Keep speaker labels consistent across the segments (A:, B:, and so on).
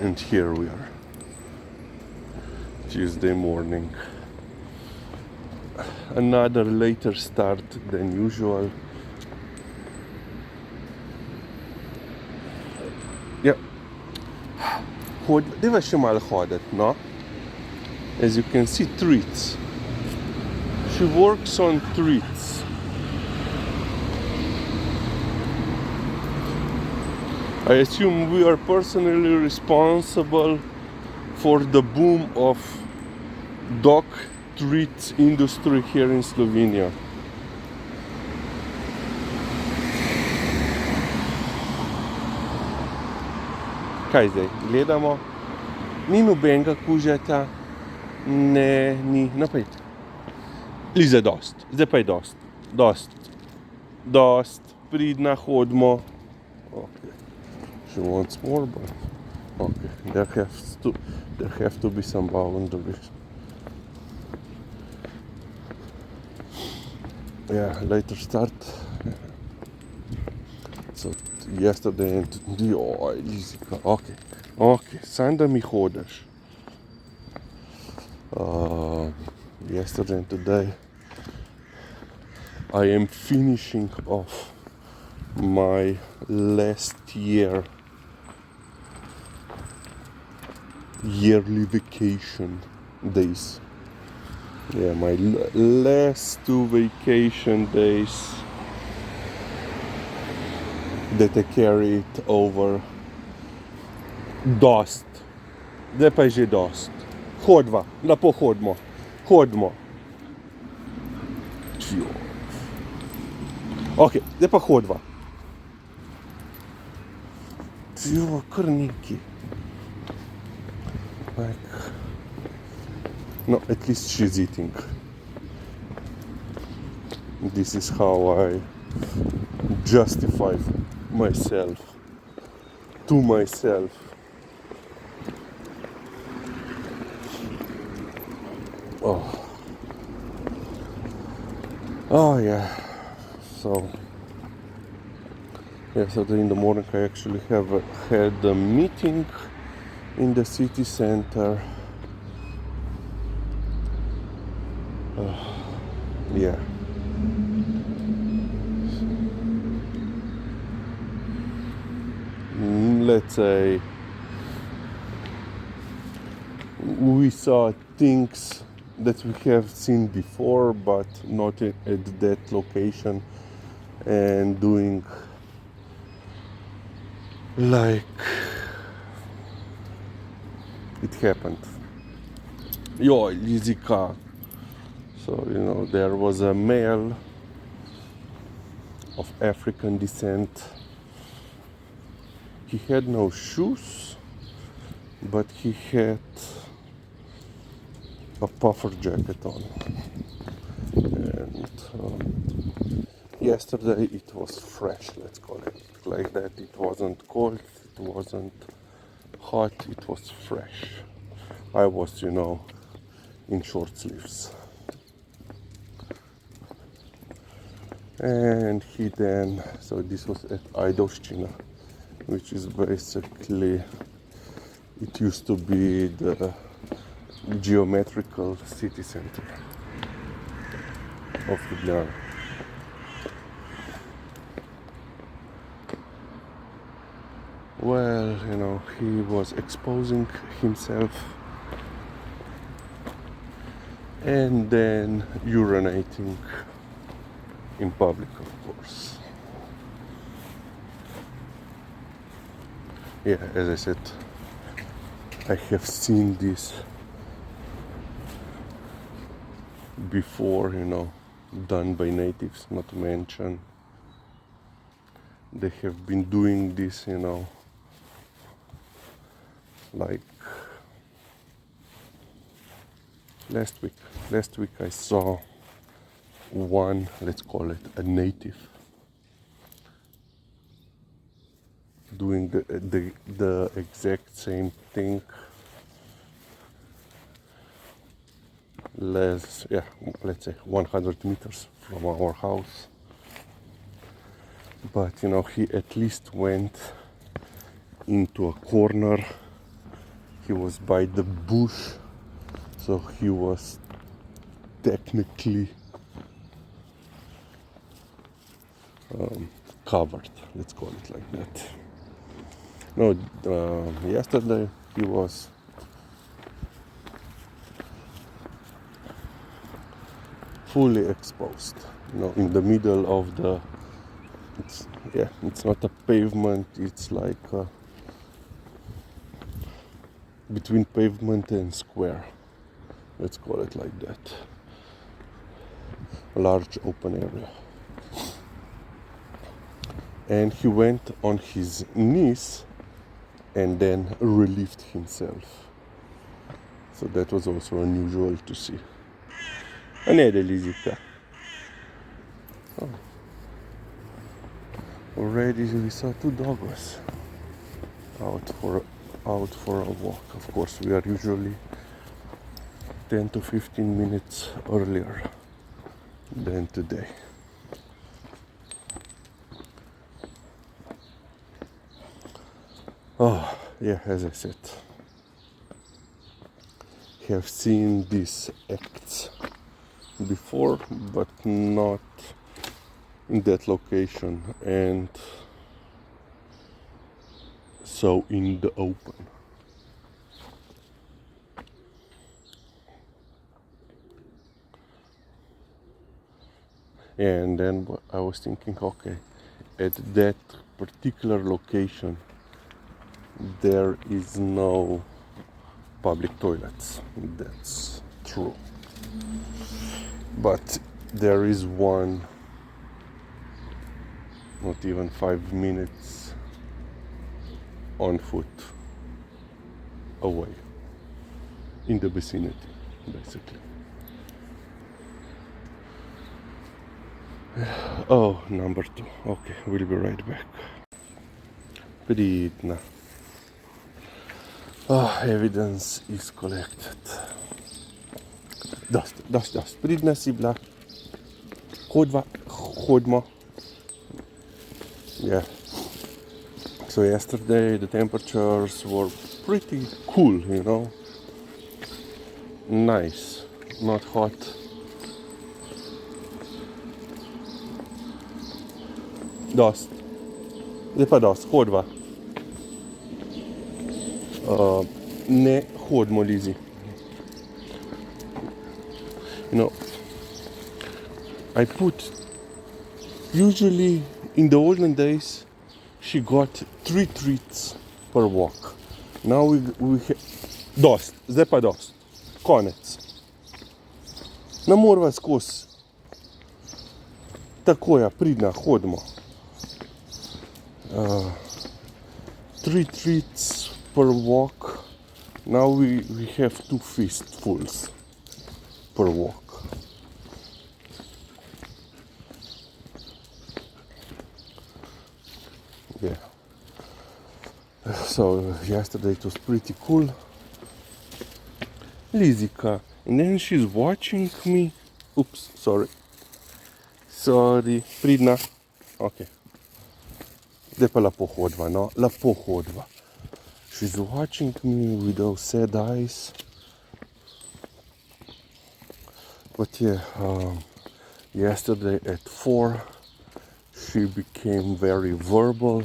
A: And here we are, Tuesday morning. Another later start than usual. Yeah. Det var Shimalhadet, no? As you can see, treats. She works on treats. I assume we are personally responsible for the boom of dog treat industry here in Slovenia. Kaj zdaj? Gledamo. Ni nobenega kužeta. Ne, ni. Naprej. Liza, dost. Zdaj pa je dost. Dost. Pridna, hodimo. Okay. She wants more, but okay. There have to be some boundaries. Yeah, later start. So yesterday and today, okay. Sanda mi hodaš. Yesterday and today, I am finishing off my last yearly vacation days. Yeah, my last 2 vacation days that I carried over. Dost. Zdaj pa je že dost. Hodva, lepo hodimo. Ok, zdaj pa hodva. Kar neki. No, at least she's eating. This is how I justify myself to myself. Oh yeah. So yesterday in the morning I actually had a meeting in the city center. Yeah. Let's say we saw things that we have seen before, but not at that location, and doing like it happened. Lizika. So, there was a male of African descent. He had no shoes, but he had a puffer jacket on. And yesterday it was fresh, let's call it like that. It wasn't cold, it wasn't hot, it was fresh. I was, in short sleeves. And he then, so this was at Ajdovščina, which is basically, it used to be the geometrical city center of Ljubljana. Well, he was exposing himself and then urinating in public, of course. Yeah, as I said, I have seen this before, done by natives, not to mention. They have been doing this, like last week. Last week I saw one, let's call it a native, doing the exact same thing. Let's say 100 meters from our house. But he at least went into a corner he was by the bush, so he was technically covered, let's call it like that. No, yesterday he was fully exposed, in the middle of the, it's not a pavement, it's like between pavement and square, let's call it like that, a large open area. And he went on his knees and then relieved himself. So that was also unusual to see. Anede, Lizika. Oh. Already we saw 2 dogs out for a walk. Of course, we are usually 10 to 15 minutes earlier than today. Oh, yeah, as I said, have seen these acts before, but not in that location and so in the open. And then I was thinking, okay, at that particular location there is no public toilets. That's true. But there is one, not even 5 minutes on foot away, in the vicinity, basically. Oh, number 2. Okay, we'll be right back. Pridna. Evidence is collected. Dost. Pridna si bila. Hodma. Yeah. So yesterday the temperatures were pretty cool, Nice, not hot. Dost. Zdaj pa dost, hodva. Ne hodimo, Lizi. I put, usually in the olden days, she got 3 treats per walk. Now we dost, zdaj pa dost. Konec. Ne morava skozi. Tako ja, pridna, hodimo. 3 treats per walk. Now we have 2 fistfuls per walk. Yeah. So yesterday it was pretty cool. Lizika. And then she's watching me. Oops, sorry. Pridna. Okay. Zdaj pa lepo hodva, no? Lepo hodva. She's watching me with those sad eyes. But yeah, yesterday at 4, she became very verbal.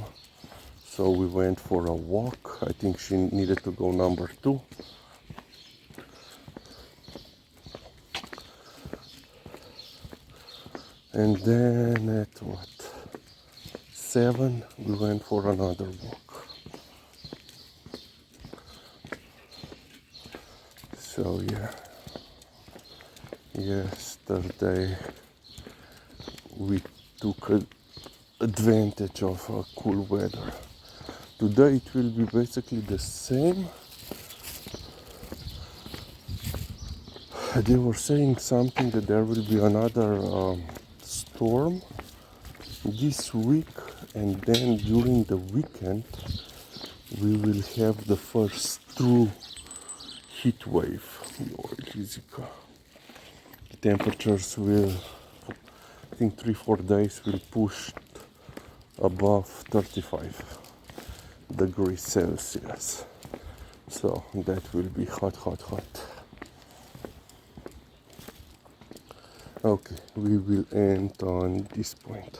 A: So we went for a walk. I think she needed to go number 2. And then at 7, we went for another walk. So yeah, yesterday we took advantage of cool weather. Today it will be basically the same. They were saying something that there will be another storm this week, and then during the weekend we will have the first true heat wave. The temperatures will, I think 3-4 days will push above 35 degrees Celsius. So that will be hot, hot, hot. Okay, we will end on this point.